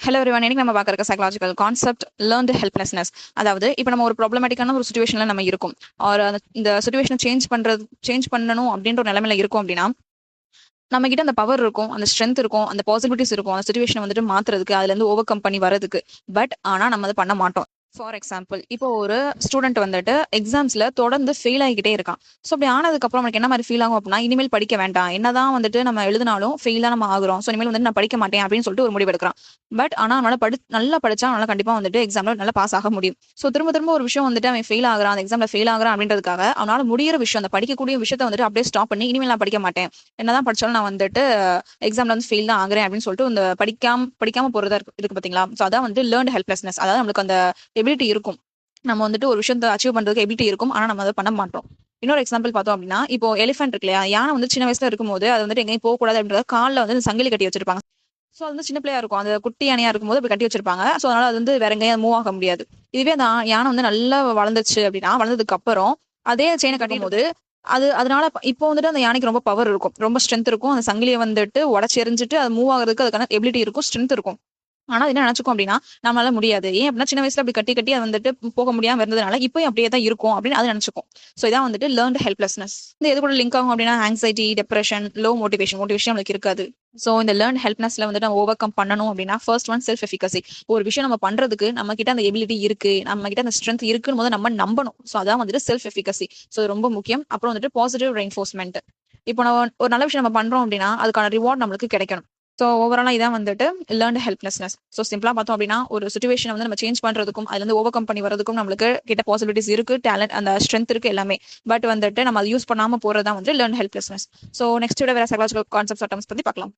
Hello everyone, இன்னைக்கு நம்ம பார்க்க இருக்க சைக்காலஜிக்கல் கான்செப்ட் லேர்ன்டு ஹெல்ப்லெஸ்னஸ். அதாவது இப்போ நம்ம ஒரு ப்ராப்ளமேட்டிக்கான ஒரு சுச்சுவேஷன்ல நம்ம இருக்கும், ஆர் இந்த சுச்சுவேஷனை சேஞ்ச் பண்ணணும் அப்படின்ற ஒரு நிலைமையில இருக்கும் அப்படின்னா நம்ம கிட்ட அந்த பவர் இருக்கும், அந்த ஸ்ட்ரென்த் இருக்கும், அந்த பாசிபிலிட்டிஸ் இருக்கும், அந்த சுச்சுவேஷனை வந்துட்டு மாத்துறதுக்கு, அதுல இருந்து ஓவர் கம் பண்ணி வரதுக்கு. பட் ஆனா நம்ம அதை பண்ண மாட்டோம். ஃபார் எக்ஸாம்பிள், இப்போ ஒரு ஸ்டூடெண்ட் வந்துட்டு எக்ஸாம்ஸ்ல தொடர்ந்து ஃபெயில் ஆகிக்கிட்டே இருக்கான். ஸோ அப்படி ஆனதுக்கு அப்புறம் நமக்கு என்ன மாதிரி ஃபீல் ஆகும் அப்படின்னா, இனிமேல் படிக்க வேண்டாம், என்னதான் வந்துட்டு நம்ம எழுதினாலும் ஃபெயிலாக நம்ம ஆகுறோம், ஸோ இனிமேல் வந்துட்டு நான் படிக்க மாட்டேன் அப்படின்னு சொல்லிட்டு ஒரு முடிவு எடுக்கிறான். பட் ஆனால் அவனால நல்லா படிச்சா அவனால கண்டிப்பா வந்துட்டு எக்ஸாம்ல நல்லா பாஸ் ஆக முடியும். ஸோ திரும்ப திரும்ப ஒரு விஷயம் வந்துட்டு அவன் ஃபெயில் ஆகுறான், அந்த எக்ஸாம்ல ஃபெயில் ஆகுறான் அப்படின்றதுக்காக அவனால முடியிற விஷயம், அந்த படிக்கக்கூடிய விஷயத்த வந்துட்டு அப்படியே ஸ்டாப் பண்ணி இனிமேல் நான் படிக்க மாட்டேன், என்னதான் படிச்சாலும் நான் வந்துட்டு எக்ஸாம்ல வந்து ஃபெயில் தான் ஆகுறேன் அப்படின்னு சொல்லிட்டு இந்த படிக்காம போறதா இருக்கு பாத்தீங்களா. ஸோ அதான் வந்து லேர்ன்டு ஹெல்ப்லெஸ்னஸ். அதாவது நம்மளுக்கு அந்த எபிலிட்டி இருக்கும், நம்ம வந்துட்டு ஒரு விஷயத்தை அச்சீவ் பண்றதுக்கு எபிலிட்டி இருக்கும், ஆனா நம்ம அதை பண்ண மாட்டோம். இன்னொரு எக்ஸாம்பிள் பார்த்தோம் அப்படின்னா, இப்போ எலிஃபென்ட் இருக்கு இல்லையா, யானை வந்து சின்ன வயசுல இருக்கும்போது அது வந்துட்டு எங்கேயும் போகக்கூடாது அப்படின்றத காலில் வந்து சங்கிலி கட்டி வச்சிருப்பாங்க. ஸோ அது வந்து சின்ன பிள்ளையா இருக்கும், அந்த குட்டி யானையா இருக்கும்போது அப்படி கட்டி வச்சிருப்பாங்க. ஸோ அதனால அது வந்து வேற எங்கேயும் மூவ் ஆக முடியாது. இதுவே அந்த யானை வந்து நல்லா வளர்ந்துச்சு அப்படின்னா, வளர்ந்ததுக்கு அப்புறம் அதே செயினை கட்டும் போது அதனால இப்போ வந்துட்டு அந்த யானைக்கு ரொம்ப பவர் இருக்கும், ரொம்ப ஸ்ட்ரென்த் இருக்கும், அந்த சங்கிலியை வந்துட்டு உடச்சி எரிஞ்சிட்டு அது மூவ் ஆகுறதுக்கு அதுக்கான எபிலிட்டி இருக்கும், ஸ்ட்ரென்த் இருக்கும். ஆனா அது என்ன நினைச்சுக்கும் அப்படின்னா, நம்மளால முடியாது, ஏன் அப்படின்னா சின்ன வயசுல அப்படி கட்டி கட்டி அது வந்துட்டு போக முடியாம இருந்ததுனால இப்பயும் அப்படியே தான் இருக்கும் அப்படின்னு அது நினைச்சுக்கும். ஸோ இதான் வந்துட்டு லேர்ன்டு ஹெல்ப்லெஸ்னஸ். இந்த எது கூட லிங்க் ஆகும் அப்படின்னா, ஆங்ஸைட்டி, டிப்ரெஷன், லோ மோட்டிவேஷன் நம்மளுக்கு இருக்காது. ஸோ இந்த லேர்ன் ஹெல்ப்னஸ்ல வந்துட்டு நம்ம ஓவர் கம் பண்ணணும் அப்படின்னா, ஃபர்ஸ்ட் ஒன் செல்ஃப் எஃபிகசி. ஒரு விஷயம் நம்ம பண்றதுக்கு நம்ம கிட்ட அந்த எபிலிட்டி இருக்கு, நம்ம கிட்ட அந்த ஸ்ட்ரென்த் இருக்குன்னு போது நம்ம நம்பணும். ஸோ அதான் வந்துட்டு செல்ஃப் எஃபிகசி. ஸோ ரொம்ப முக்கியம். அப்புறம் வந்துட்டு பாசிட்டிவ் ரெயின்ஃபோர்ஸ்மெண்ட். இப்போ நம்ம ஒரு நல்ல விஷயம் நம்ம பண்றோம் அப்படின்னா அதுக்கான ரிவார்ட் நம்மளுக்கு கிடைக்கணும். ஸோ ஓவராலா இதான் வந்துட்டு லேர்ன்டு ஹெல்ப்லெஸ்னஸ். ஸோ சிம்பிளா பார்த்தோம் அப்படின்னா, ஒரு சுச்சுவேஷனை வந்து நம்ம சேஞ்ச் பண்றதுக்கும் அதுல இருந்து ஓவர் கம் பண்ணி வரதுக்கும் நம்மளுக்கு கிட்ட பாசிபிலிட்டிஸ் இருக்கு, டேலண்ட், அந்த ஸ்ட்ரென்த் இருக்கு எல்லாமே. பட் வந்துட்டு நம்ம அதை யூஸ் பண்ணாம போறதா வந்து லேர்ன் ஹெல்ப்லெஸ்னஸ். ஸோ நெக்ஸ்ட் வேற சைக்காலஜிக்கல் கான்செப்ட்ஸ் டெர்ம்ஸ் பத்தி பார்க்கலாம்.